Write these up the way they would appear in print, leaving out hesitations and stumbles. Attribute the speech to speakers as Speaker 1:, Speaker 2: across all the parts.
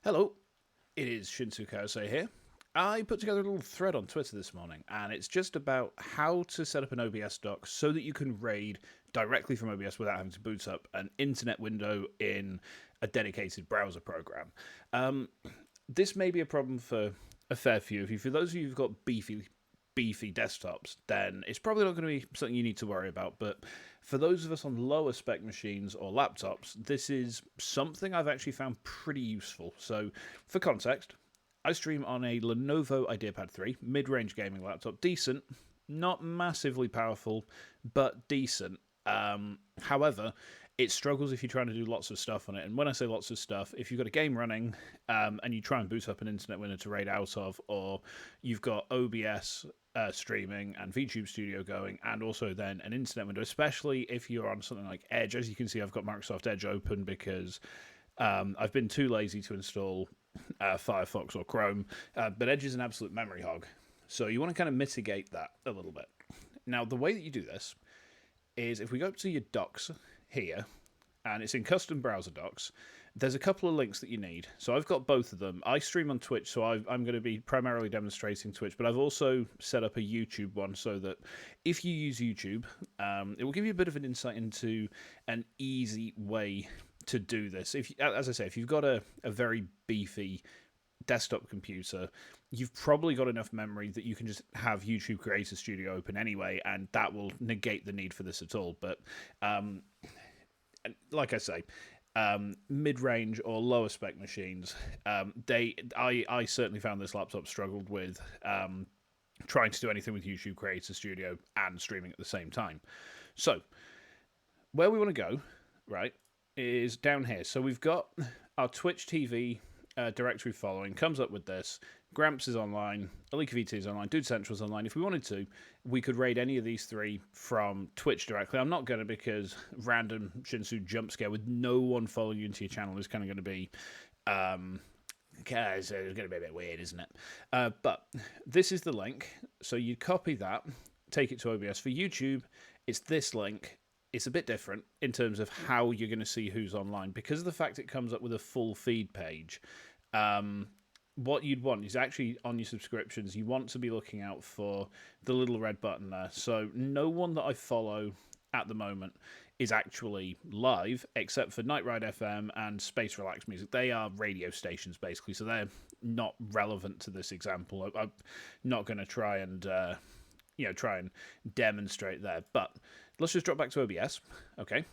Speaker 1: Hello, it is Shinsu Kaiosei here. I put together a little thread on Twitter this morning, and it's just about how to set up an OBS dock so that you can raid directly from OBS without having to boot up an internet window in a dedicated browser program. Um, this may be a problem for a fair few of you. For those of you who've got beefy desktops, then it's probably not going to be something you need to worry about. But for those of us on lower spec machines or laptops, this is something I've actually found pretty useful. So, for context, I stream on a Lenovo IdeaPad 3 mid-range gaming laptop, decent, not massively powerful, but decent. However, it struggles if you're trying to do lots of stuff on it. And when I say lots of stuff, if you've got a game running and you try and boot up an internet window to raid out of, or you've got OBS streaming and VTube Studio going, and also then an internet window, especially if you're on something like Edge. As you can see, I've got Microsoft Edge open because I've been too lazy to install Firefox or Chrome, but Edge is an absolute memory hog. So you want to kind of mitigate that a little bit. Now, the way that you do this is if we go up to your docs here, and it's in custom browser docs, there's a couple of links that you need. So I've got both of them. I stream on Twitch, so I'm going to be primarily demonstrating Twitch, but I've also set up a YouTube one so that if you use YouTube, it will give you a bit of an insight into an easy way to do this. As I say, if you've got a very beefy desktop computer, you've probably got enough memory that you can just have YouTube Creator Studio open anyway, and that will negate the need for this at all. But like I say, mid-range or lower spec machines, I certainly found this laptop struggled with trying to do anything with YouTube Creator Studio and streaming at the same time. So where we want to go, right, is down here. So we've got our Twitch TV directory following, comes up with this. Gramps is online, Alika VT is online, Dude Central's online. If we wanted to, we could raid any of these three from Twitch directly. I'm not going to, because random Shinsu jump scare with no one following you into your channel is kind of going to be it's going to be a bit weird, isn't it? But this is the link. So you copy that, take it to OBS. For YouTube, it's this link. It's a bit different in terms of how you're going to see who's online. Because of the fact it comes up with a full feed page, what you'd want is actually on your subscriptions, you want to be looking out for the little red button there. So no one that I follow at the moment is actually live, except for Night Ride FM and Space Relax Music. They are radio stations, basically, so they're not relevant to this example. I'm not going to try and demonstrate there. But let's just drop back to OBS. Okay.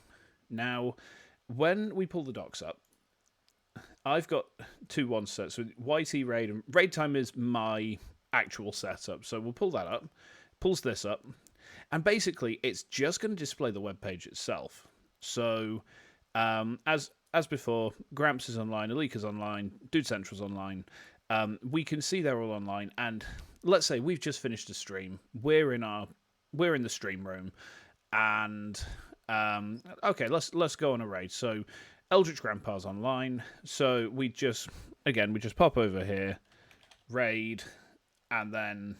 Speaker 1: Now, when we pull the docs up, I've got two one sets. So YT raid and raid time is my actual setup. So we'll pull that up. Pulls this up. And basically, it's just going to display the web page itself. So, as before, Gramps is online, Alika's online, Dude Central's online. We can see they're all online, and let's say we've just finished a stream. We're in the stream room, and okay, let's go on a raid. So, Eldritch Grandpa's online. So we just pop over here, raid, and then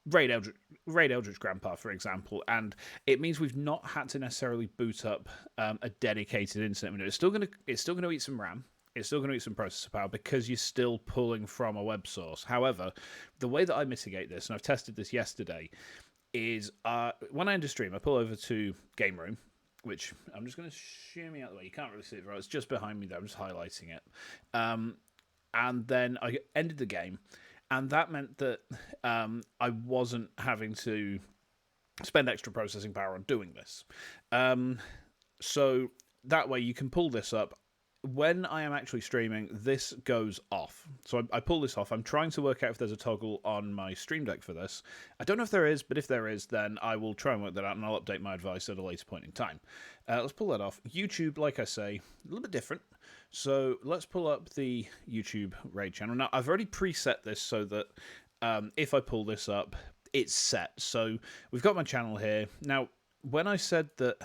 Speaker 1: raid Eldritch Grandpa, for example, and it means we've not had to necessarily boot up a dedicated internet window. It's still going to eat some RAM. It's still going to eat some processor power because you're still pulling from a web source. However, the way that I mitigate this, and I've tested this yesterday, is when I end a stream, I pull over to Game Room, which I'm just going to shimmy out the way. You can't really see it, right? It's just behind me there. I'm just highlighting it. And then I ended the game. And that meant that I wasn't having to spend extra processing power on doing this. So that way you can pull this up. When I am actually streaming, this goes off. So I pull this off. I'm trying to work out if there's a toggle on my Stream Deck for this. I don't know if there is, but if there is, then I will try and work that out, and I'll update my advice at a later point in time. Let's pull that off. YouTube, like I say, a little bit different. So let's pull up the YouTube raid channel. Now, I've already preset this so that if I pull this up, it's set. So we've got my channel here. Now, when I said that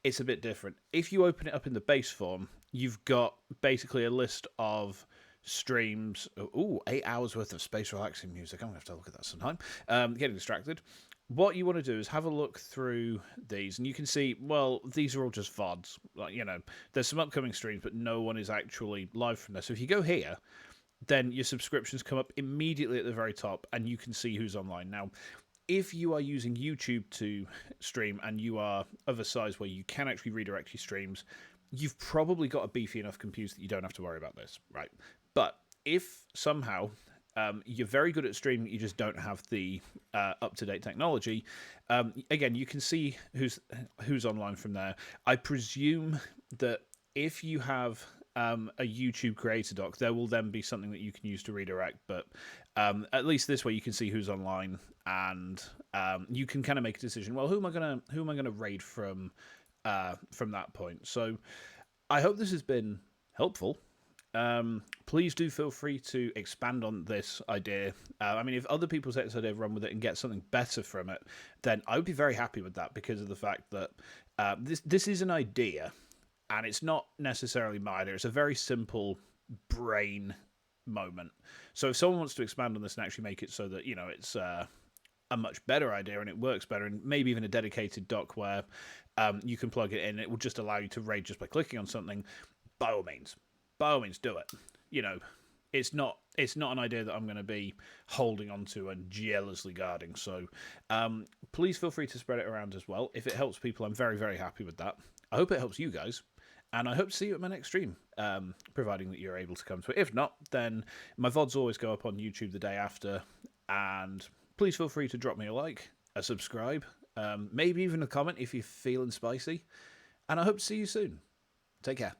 Speaker 1: it's a bit different, if you open it up in the base form, you've got basically a list of streams. Ooh, 8 hours worth of space relaxing music. I'm going to have to look at that sometime. Getting distracted. what you want to do is have a look through these, and you can see, well, these are all just VODs. Like, there's some upcoming streams, but no one is actually live from there. So if you go here, then your subscriptions come up immediately at the very top, and you can see who's online. Now, if you are using YouTube to stream and you are of a size where you can actually redirect your streams, you've probably got a beefy enough computer that you don't have to worry about this, right? But if somehow you're very good at streaming, you just don't have the up-to-date technology, again, you can see who's online from there. I presume that if you have a YouTube creator doc, there will then be something that you can use to redirect. But at least this way, you can see who's online, and you can kind of make a decision. Well, who am I gonna raid from that point? So I hope this has been helpful. Please do feel free to expand on this idea. I mean, if other people take this idea, run with it, and get something better from it, then I would be very happy with that, because of the fact that this is an idea, and it's not necessarily my idea. It's a very simple brain moment. So if someone wants to expand on this and actually make it so that, it's a much better idea and it works better, and maybe even a dedicated dock where you can plug it in, it will just allow you to raid just by clicking on something, by all means do it. It's not an idea that I'm going to be holding on to and jealously guarding. So please feel free to spread it around as well. If it helps people, I'm very, very happy with that. I hope it helps you guys, and I hope to see you at my next stream, providing that you're able to come to it. If not, then my VODs always go up on YouTube the day after, and please feel free to drop me a like, a subscribe, maybe even a comment if you're feeling spicy, and I hope to see you soon. Take care.